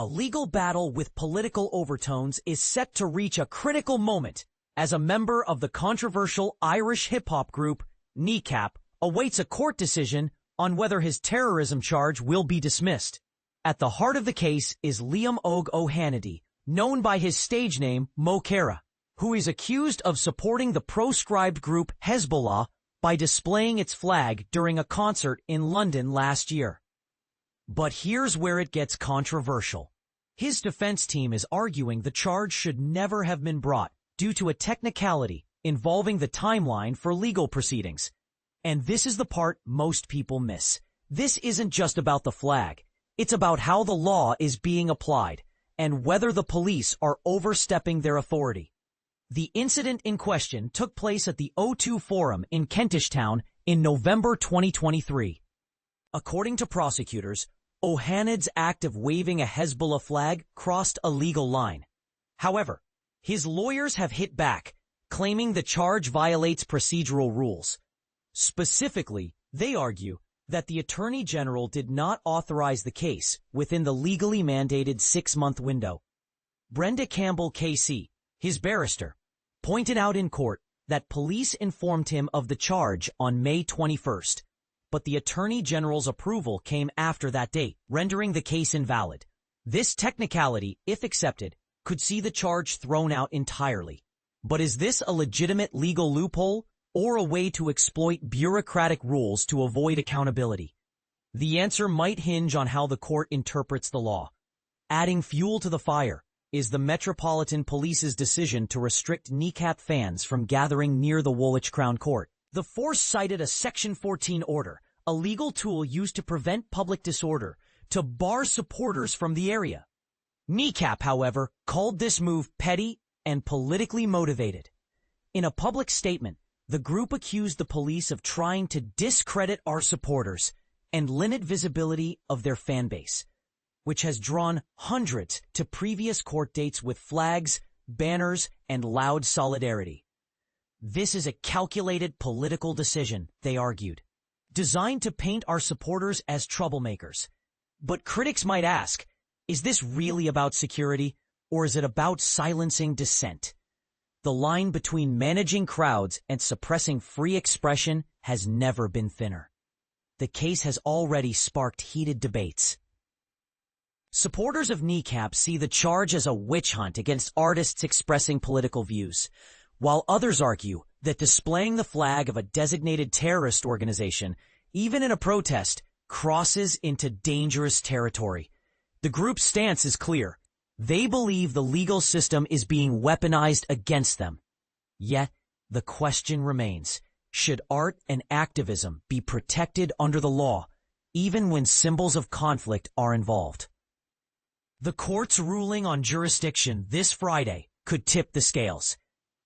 A legal battle with political overtones is set to reach a critical moment as a member of the controversial Irish hip-hop group Kneecap awaits a court decision on whether his terrorism charge will be dismissed. At the heart of the case is Liam hAnnaidh, known by his stage name Chara, who is accused of supporting the proscribed group Hezbollah by displaying its flag during a concert in London last year. But here's where it gets controversial. His defense team is arguing the charge should never have been brought due to a technicality involving the timeline for legal proceedings. And this is the part most people miss. This isn't just about the flag. It's about how the law is being applied and whether the police are overstepping their authority. The incident in question took place at the O2 Forum in Kentish Town in November 2023. According to prosecutors, hAnnaidh's act of waving a Hezbollah flag crossed a legal line. However, his lawyers have hit back, claiming the charge violates procedural rules. Specifically, they argue that the Attorney General did not authorize the case within the legally mandated 6-month window. Brenda Campbell KC, his barrister, pointed out in court that police informed him of the charge on May 21st. But the Attorney General's approval came after that date, rendering the case invalid. This technicality, if accepted, could see the charge thrown out entirely. But is this a legitimate legal loophole or a way to exploit bureaucratic rules to avoid accountability? The answer might hinge on how the court interprets the law. Adding fuel to the fire is the Metropolitan Police's decision to restrict Kneecap fans from gathering near the Woolwich Crown Court. The force cited a Section 14 order, a legal tool used to prevent public disorder, to bar supporters from the area. Kneecap, however, called this move petty and politically motivated. In a public statement, the group accused the police of trying to discredit our supporters and limit visibility of their fan base, which has drawn hundreds to previous court dates with flags, banners, and loud solidarity. This is a calculated political decision, they argued, designed to paint our supporters as troublemakers. But critics might ask, is this really about security, or is it about silencing dissent? The line between managing crowds and suppressing free expression has never been thinner. The case has already sparked heated debates. Supporters of Kneecap see the charge as a witch hunt against artists expressing political views, while others argue that displaying the flag of a designated terrorist organization, even in a protest, crosses into dangerous territory. The group's stance is clear. They believe the legal system is being weaponized against them. Yet, the question remains, should art and activism be protected under the law, even when symbols of conflict are involved? The court's ruling on jurisdiction this Friday could tip the scales.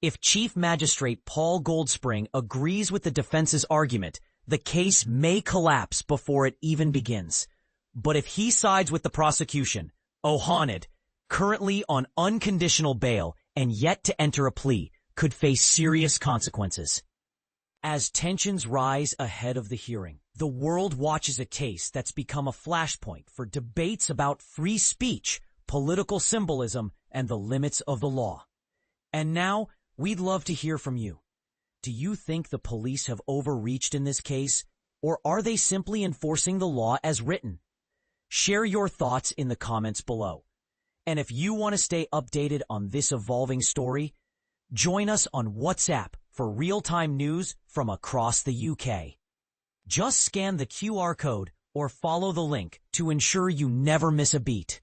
If Chief Magistrate Paul Goldspring agrees with the defense's argument, the case may collapse before it even begins. But if he sides with the prosecution, hAnnaidh, currently on unconditional bail and yet to enter a plea, could face serious consequences. As tensions rise ahead of the hearing, the world watches a case that's become a flashpoint for debates about free speech, political symbolism, and the limits of the law. And now, we'd love to hear from you. Do you think the police have overreached in this case, or are they simply enforcing the law as written? Share your thoughts in the comments below. And if you want to stay updated on this evolving story, join us on WhatsApp for real-time news from across the UK. Just scan the QR code or follow the link to ensure you never miss a beat.